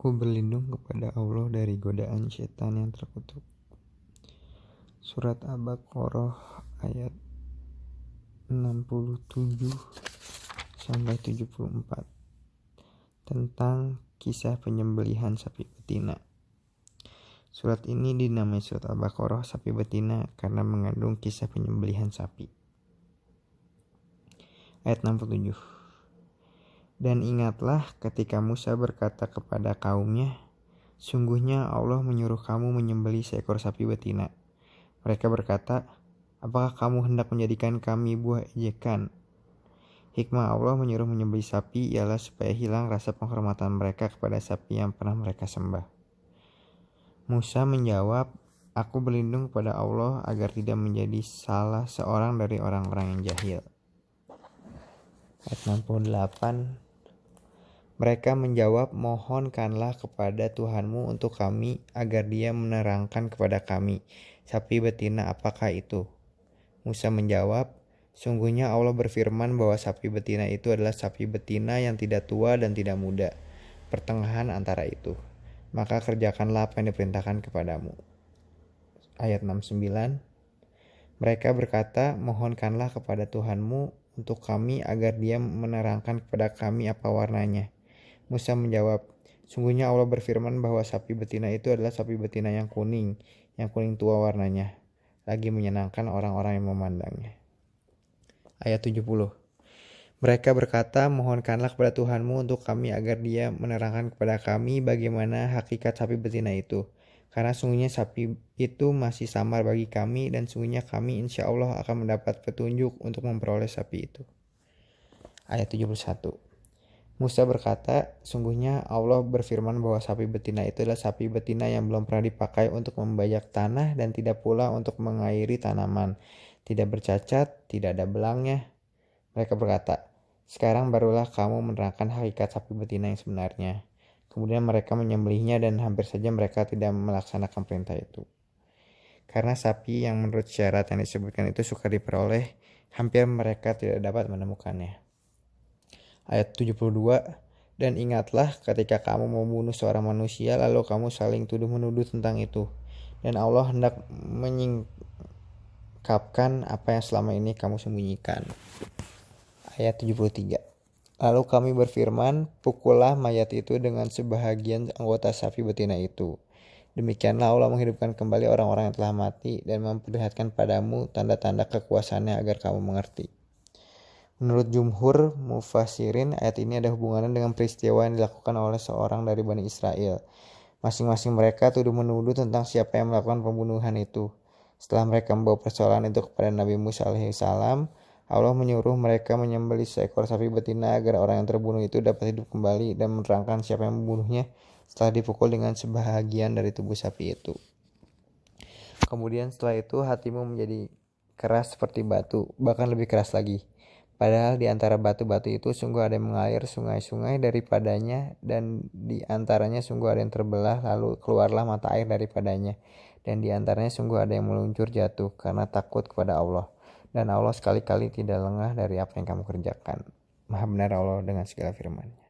Aku berlindung kepada Allah dari godaan setan yang terkutuk. Surat Al-Baqarah ayat 67 sampai 74 tentang kisah penyembelihan sapi betina. Surat ini dinamai surat Al-Baqarah sapi betina karena mengandung kisah penyembelihan sapi. Ayat 67. Dan ingatlah ketika Musa berkata kepada kaumnya, sungguhnya Allah menyuruh kamu menyembelih seekor sapi betina. Mereka berkata, apakah kamu hendak menjadikan kami buah ejekan? Hikmah Allah menyuruh menyembelih sapi ialah supaya hilang rasa penghormatan mereka kepada sapi yang pernah mereka sembah. Musa menjawab, aku berlindung kepada Allah agar tidak menjadi salah seorang dari orang-orang yang jahil. Ayat 68. Mereka menjawab, mohonkanlah kepada Tuhanmu untuk kami agar dia menerangkan kepada kami, sapi betina apakah itu? Musa menjawab, sungguhnya Allah berfirman bahwa sapi betina itu adalah sapi betina yang tidak tua dan tidak muda, pertengahan antara itu. Maka kerjakanlah apa yang diperintahkan kepadamu. Ayat 69. Mereka berkata, mohonkanlah kepada Tuhanmu untuk kami agar dia menerangkan kepada kami apa warnanya. Musa menjawab, sungguhnya Allah berfirman bahwa sapi betina itu adalah sapi betina yang kuning tua warnanya, lagi menyenangkan orang-orang yang memandangnya. Ayat 70. Mereka berkata, mohonkanlah kepada Tuhanmu untuk kami agar dia menerangkan kepada kami bagaimana hakikat sapi betina itu. Karena sungguhnya sapi itu masih samar bagi kami dan sungguhnya kami insya Allah akan mendapat petunjuk untuk memperoleh sapi itu. Ayat 71. Musa berkata, sungguhnya Allah berfirman bahwa sapi betina itu adalah sapi betina yang belum pernah dipakai untuk membajak tanah dan tidak pula untuk mengairi tanaman. Tidak bercacat, tidak ada belangnya. Mereka berkata, sekarang barulah kamu menerangkan hakikat sapi betina yang sebenarnya. Kemudian mereka menyembelihnya dan hampir saja mereka tidak melaksanakan perintah itu. Karena sapi yang menurut syarat yang disebutkan itu sukar diperoleh, hampir mereka tidak dapat menemukannya. Ayat 72. Dan ingatlah ketika kamu membunuh seorang manusia lalu kamu saling tuduh-menuduh tentang itu. Dan Allah hendak menyingkapkan apa yang selama ini kamu sembunyikan. Ayat 73. Lalu kami berfirman, pukullah mayat itu dengan sebahagian anggota sapi betina itu. Demikianlah Allah menghidupkan kembali orang-orang yang telah mati dan memperlihatkan padamu tanda-tanda kekuasaannya agar kamu mengerti. Menurut jumhur mufassirin, ayat ini ada hubungannya dengan peristiwa yang dilakukan oleh seorang dari Bani Israel. Masing-masing mereka tuduh-menuduh tentang siapa yang melakukan pembunuhan itu. Setelah mereka membawa persoalan itu kepada Nabi Musa alaihissalam, Allah menyuruh mereka menyembelih seekor sapi betina agar orang yang terbunuh itu dapat hidup kembali dan menerangkan siapa yang membunuhnya setelah dipukul dengan sebahagian dari tubuh sapi itu. Kemudian setelah itu hatimu menjadi keras seperti batu, bahkan lebih keras lagi. Padahal di antara batu-batu itu sungguh ada yang mengalir sungai-sungai daripadanya dan di antaranya sungguh ada yang terbelah lalu keluarlah mata air daripadanya. Dan di antaranya sungguh ada yang meluncur jatuh karena takut kepada Allah. Dan Allah sekali-kali tidak lengah dari apa yang kamu kerjakan. Maha benar Allah dengan segala firman-Nya.